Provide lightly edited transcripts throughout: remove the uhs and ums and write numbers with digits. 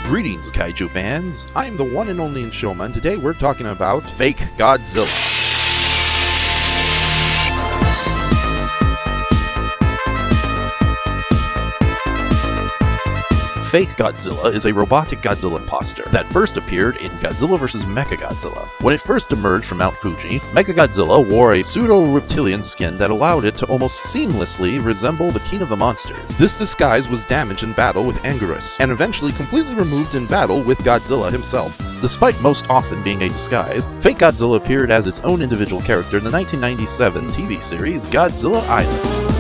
Greetings, Kaiju fans! I'm the one and only Enshohma, and today we're talking about fake Godzilla. Fake Godzilla is a robotic Godzilla imposter that first appeared in Godzilla vs. Mechagodzilla. When it first emerged from Mount Fuji, Mechagodzilla wore a pseudo-reptilian skin that allowed it to almost seamlessly resemble the king of the monsters. This disguise was damaged in battle with Anguirus, and eventually completely removed in battle with Godzilla himself. Despite most often being a disguise, fake Godzilla appeared as its own individual character in the 1997 TV series Godzilla Island.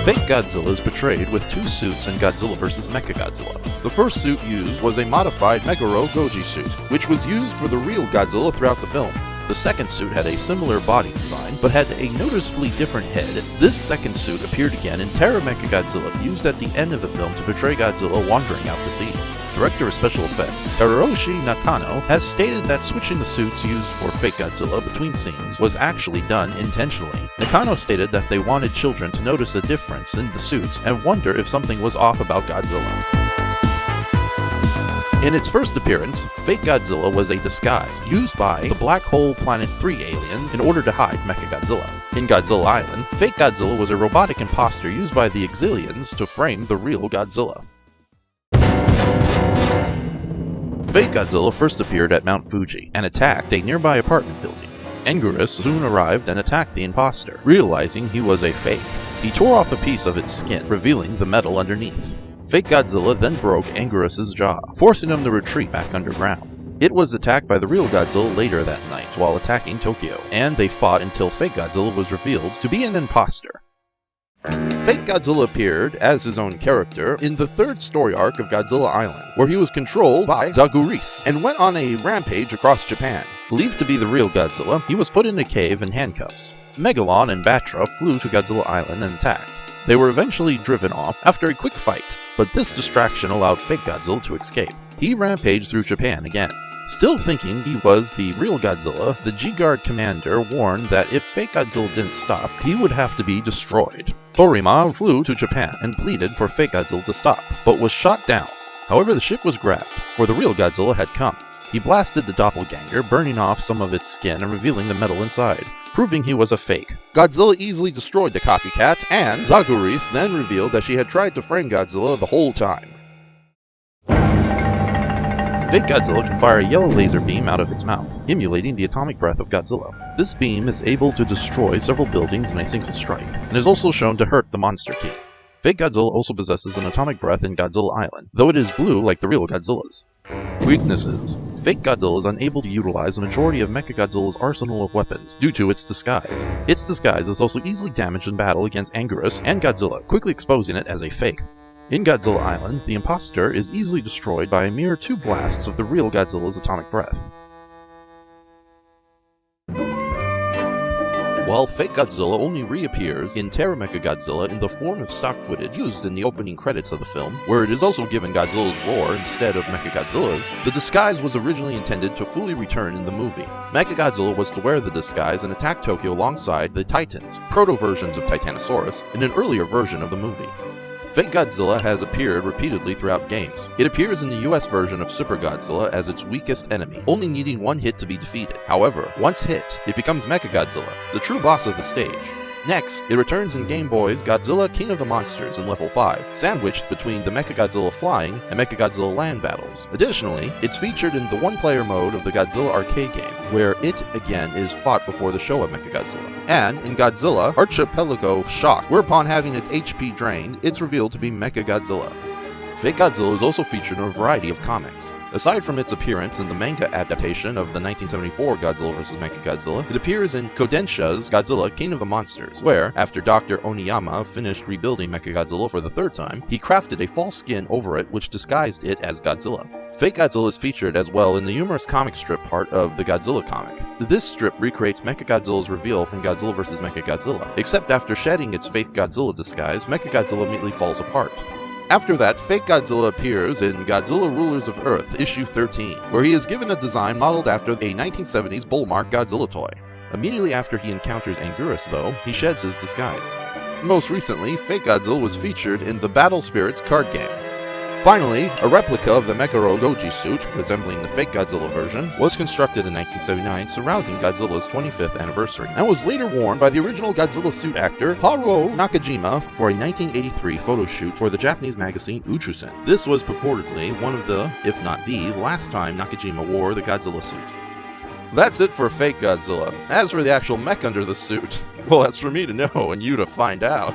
Fake Godzilla is portrayed with two suits in Godzilla vs. Mechagodzilla. The first suit used was a modified Meguro Goji suit, which was used for the real Godzilla throughout the film. The second suit had a similar body design, but had a noticeably different head. This second suit appeared again in Terra Mechagodzilla, used at the end of the film to portray Godzilla wandering out to sea. Director of Special Effects, Tadaroshi Nakano, has stated that switching the suits used for fake Godzilla between scenes was actually done intentionally. Nakano stated that they wanted children to notice the difference in the suits and wonder if something was off about Godzilla. In its first appearance, fake Godzilla was a disguise used by the Black Hole Planet 3 aliens in order to hide Mechagodzilla. In Godzilla Island, fake Godzilla was a robotic imposter used by the Exilians to frame the real Godzilla. Fake Godzilla first appeared at Mount Fuji and attacked a nearby apartment building. Anguirus soon arrived and attacked the imposter, realizing he was a fake. He tore off a piece of its skin, revealing the metal underneath. Fake Godzilla then broke Anguirus' jaw, forcing him to retreat back underground. It was attacked by the real Godzilla later that night while attacking Tokyo, and they fought until fake Godzilla was revealed to be an imposter. Fake Godzilla appeared as his own character in the third story arc of Godzilla Island, where he was controlled by Zaguris and went on a rampage across Japan. Believed to be the real Godzilla, he was put in a cave in handcuffs. Megalon and Batra flew to Godzilla Island and attacked. They were eventually driven off after a quick fight, but this distraction allowed fake Godzilla to escape. He rampaged through Japan again. Still thinking he was the real Godzilla, the G-Guard commander warned that if fake Godzilla didn't stop, he would have to be destroyed. Toriyama flew to Japan and pleaded for fake Godzilla to stop, but was shot down. However, the ship was grabbed, for the real Godzilla had come. He blasted the doppelgänger, burning off some of its skin and revealing the metal inside, proving he was a fake. Godzilla easily destroyed the copycat, and Zaguris then revealed that she had tried to frame Godzilla the whole time. Fake Godzilla can fire a yellow laser beam out of its mouth, emulating the atomic breath of Godzilla. This beam is able to destroy several buildings in a single strike, and is also shown to hurt the Monster King. Fake Godzilla also possesses an atomic breath in Godzilla Island, though it is blue like the real Godzilla's. Weaknesses. Fake Godzilla is unable to utilize a majority of Mechagodzilla's arsenal of weapons due to its disguise. Its disguise is also easily damaged in battle against Anguirus and Godzilla, quickly exposing it as a fake. In Godzilla Island, the imposter is easily destroyed by a mere 2 blasts of the real Godzilla's atomic breath. While fake Godzilla only reappears in Terra Mechagodzilla in the form of stock footage used in the opening credits of the film, where it is also given Godzilla's roar instead of Mechagodzilla's, the disguise was originally intended to fully return in the movie. Mechagodzilla was to wear the disguise and attack Tokyo alongside the Titans, proto-versions of Titanosaurus, in an earlier version of the movie. Fake Godzilla has appeared repeatedly throughout games. It appears in the US version of Super Godzilla as its weakest enemy, only needing 1 hit to be defeated. However, once hit, it becomes Mechagodzilla, the true boss of the stage. Next, it returns in Game Boy's Godzilla King of the Monsters in Level 5, sandwiched between the Mechagodzilla Flying and Mechagodzilla Land battles. Additionally, it's featured in the one-player mode of the Godzilla arcade game, where it again is fought before the Showa Mechagodzilla. And in Godzilla Archipelago Shock, where upon having its HP drained, it's revealed to be Mechagodzilla. Fake Godzilla is also featured in a variety of comics. Aside from its appearance in the manga adaptation of the 1974 Godzilla vs. Mechagodzilla, it appears in Kodensha's Godzilla King of the Monsters, where, after Dr. Oniyama finished rebuilding Mechagodzilla for the 3rd time, he crafted a false skin over it which disguised it as Godzilla. Fake Godzilla is featured as well in the humorous comic strip part of the Godzilla comic. This strip recreates Mechagodzilla's reveal from Godzilla vs. Mechagodzilla, except after shedding its fake Godzilla disguise, Mechagodzilla immediately falls apart. After that, fake Godzilla appears in Godzilla Rulers of Earth, issue 13, where he is given a design modeled after a 1970s Bullmark Godzilla toy. Immediately after he encounters Anguirus, though, he sheds his disguise. Most recently, fake Godzilla was featured in the Battle Spirits card game. Finally, a replica of the Mechagodzilla suit, resembling the fake Godzilla version, was constructed in 1979 surrounding Godzilla's 25th anniversary, and was later worn by the original Godzilla suit actor Haruo Nakajima for a 1983 photo shoot for the Japanese magazine Uchusen. This was purportedly one of the, if not the, last time Nakajima wore the Godzilla suit. That's it for fake Godzilla. As for the actual mech under the suit, well, that's for me to know and you to find out.